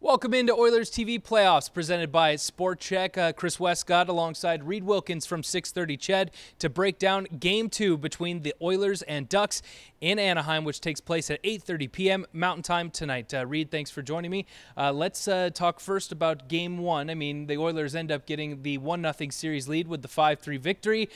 Welcome into Oilers TV Playoffs, presented by Sport Check. Chris Wescott alongside Reid Wilkins from 630 Ched to break down Game 2 between the Oilers and Ducks in Anaheim, which takes place at 8:30 p.m. Mountain Time tonight. Reid, thanks for joining me. Let's talk first about Game 1. I mean, the Oilers end up getting the 1-0 series lead with the 5-3 victory.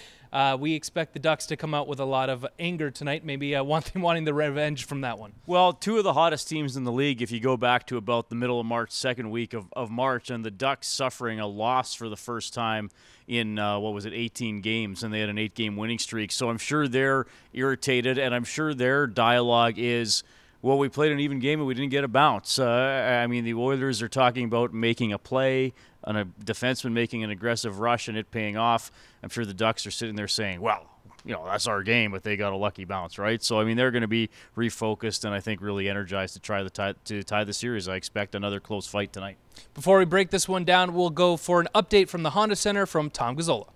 We expect the Ducks to come out with a lot of anger tonight, maybe wanting the revenge from that one. Well, two of the hottest teams in the league, if you go back to about the middle of March, second week of March, and the Ducks suffering a loss for the first time in, 18 games, and they had an 8-game winning streak. So I'm sure they're irritated, and I'm sure their dialogue is, well, we played an even game and we didn't get a bounce. I mean, the Oilers are talking about making a play, on a defenseman making an aggressive rush and it paying off. I'm sure the Ducks are sitting there saying, well, that's our game, but they got a lucky bounce, right? So, I mean, they're going to be refocused and I think really energized to try to tie the series. I expect another close fight tonight. Before we break this one down, we'll go for an update from the Honda Center from Tom Gazzola.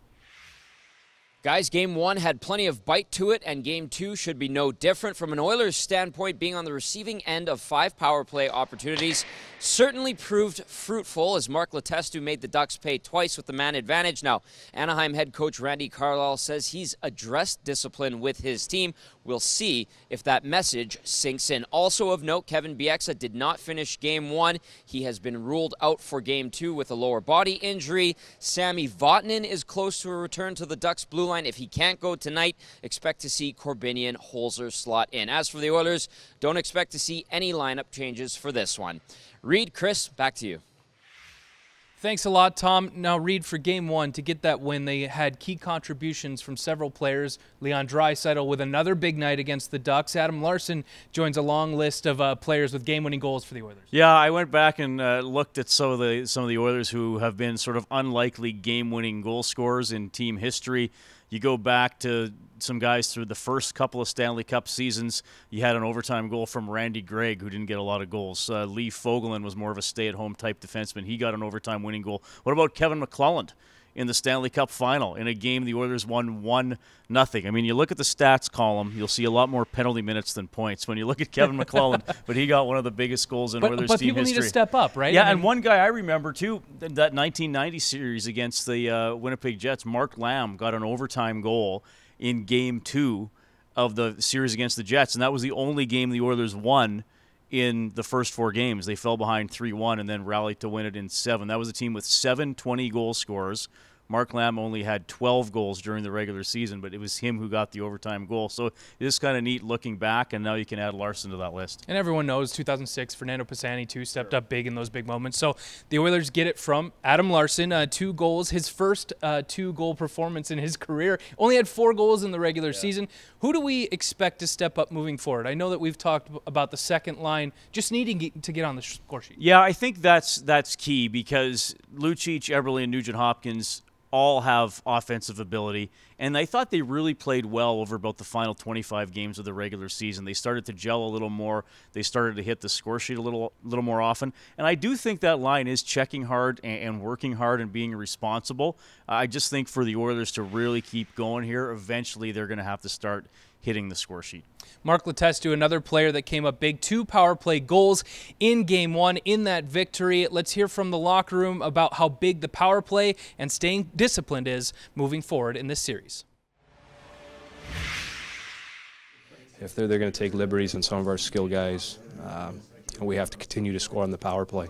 Guys, Game 1 had plenty of bite to it, and Game 2 should be no different. From an Oilers standpoint, being on the receiving end of 5 power play opportunities certainly proved fruitful as Mark Letestu made the Ducks pay twice with the man advantage. Now, Anaheim head coach Randy Carlyle says he's addressed discipline with his team. We'll see if that message sinks in. Also of note, Kevin Bieksa did not finish Game 1. He has been ruled out for Game 2 with a lower body injury. Sami Vatanen is close to a return to the Ducks blue line. If he can't go tonight, expect to see Corbinian Holzer slot in. As for the Oilers, don't expect to see any lineup changes for this one. Reid, Chris, back to you. Thanks a lot, Tom. Now, Reid, for Game 1, to get that win, they had key contributions from several players. Leon Draisaitl with another big night against the Ducks. Adam Larsson joins a long list of players with game-winning goals for the Oilers. Yeah, I went back and looked at some of the Oilers who have been sort of unlikely game-winning goal scorers in team history. You go back to some guys through the first couple of Stanley Cup seasons. You had an overtime goal from Randy Gregg, who didn't get a lot of goals. Lee Fogelin was more of a stay-at-home type defenseman. He got an overtime winning goal. What about Kevin McClelland in the Stanley Cup final in a game the Oilers won 1-0? I mean, you look at the stats column, you'll see a lot more penalty minutes than points when you look at Kevin McClelland, but he got one of the biggest goals in Oilers team history. But people need to step up, right? Yeah, and one guy I remember, too, that 1990 series against the Winnipeg Jets, Mark Lamb got an overtime goal in Game 2 of the series against the Jets, and that was the only game the Oilers won in the first 4 games. They fell behind 3-1 and then rallied to win it in 7. That was a team with 7 20-goal scorers. Mark Lamb only had 12 goals during the regular season, but it was him who got the overtime goal. So it is kind of neat looking back, and now you can add Larsson to that list. And everyone knows 2006, Fernando Pisani, too, stepped up big in those big moments. So the Oilers get it from Adam Larsson, 2 goals, his first 2-goal performance in his career. Only had 4 goals in the regular season. Who do we expect to step up moving forward? I know that we've talked about the second line just needing to get on the score sheet. Yeah, I think that's key because Lucic, Eberle, and Nugent-Hopkins all have offensive ability, and I thought they really played well over about the final 25 games of the regular season. They started to gel a little more. They started to hit the score sheet a little more often, and I do think that line is checking hard and working hard and being responsible. I just think for the Oilers to really keep going here, eventually they're going to have to start hitting the score sheet. Mark Letestu, another player that came up big, 2 power play goals in Game 1 in that victory. Let's hear from the locker room about how big the power play and staying disciplined is moving forward in this series. If they're going to take liberties on some of our skill guys, we have to continue to score on the power play.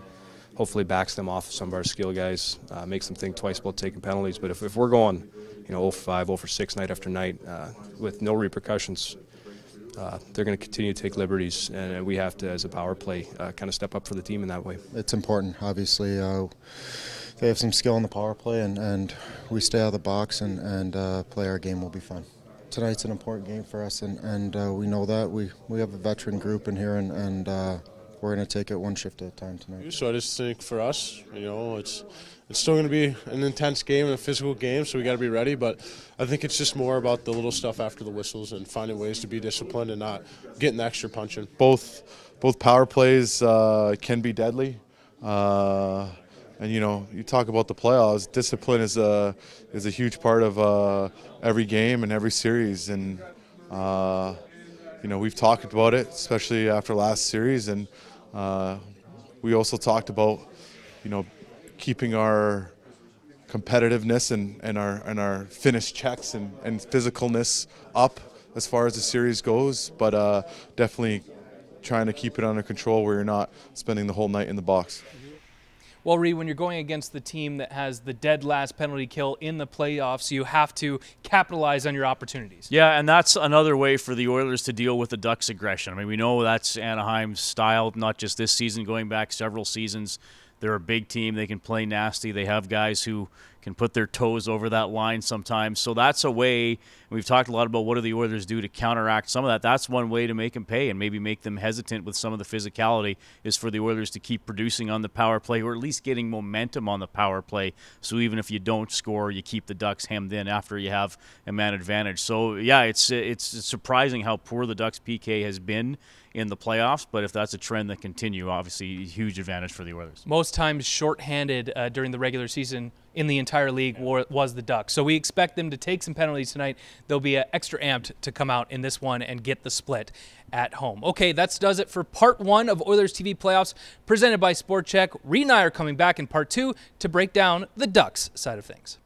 Hopefully backs them off some of our skill guys, makes them think twice about taking penalties. But if we're going 0 for 5, 0 for 6 night after night with no repercussions, they're going to continue to take liberties, and we have to, as a power play, kind of step up for the team in that way. It's important, obviously. They have some skill in the power play, and we stay out of the box and play our game will be fun. Tonight's an important game for us, and we know that. We have a veteran group in here, and we're going to take it one shift at a time tonight. So I just think for us, it's still going to be an intense game and a physical game, so we got to be ready. But I think it's just more about the little stuff after the whistles and finding ways to be disciplined and not getting the extra punch in. Both power plays can be deadly. And you talk about the playoffs. Discipline is a huge part of every game and every series, and we've talked about it, especially after last series, and we also talked about, you know, keeping our competitiveness and our finish checks and physicalness up as far as the series goes, but definitely trying to keep it under control where you're not spending the whole night in the box. Well, Reid, when you're going against the team that has the dead last penalty kill in the playoffs, you have to capitalize on your opportunities. Yeah, and that's another way for the Oilers to deal with the Ducks' aggression. I mean, we know that's Anaheim's style, not just this season, going back several seasons. They're a big team. They can play nasty. They have guys who can put their toes over that line sometimes. So that's a way. We've talked a lot about what do the Oilers do to counteract some of that. That's one way to make them pay and maybe make them hesitant with some of the physicality, is for the Oilers to keep producing on the power play, or at least getting momentum on the power play. So even if you don't score, you keep the Ducks hemmed in after you have a man advantage. So yeah, it's surprising how poor the Ducks PK has been in the playoffs, but if that's a trend that continue, obviously huge advantage for the Oilers. Most times shorthanded during the regular season in the entire league was the Ducks. So we expect them to take some penalties tonight. They'll be extra amped to come out in this one and get the split at home. Okay, that does it for part one of Oilers TV Playoffs presented by Sport Check. Reid and I are coming back in part two to break down the Ducks side of things.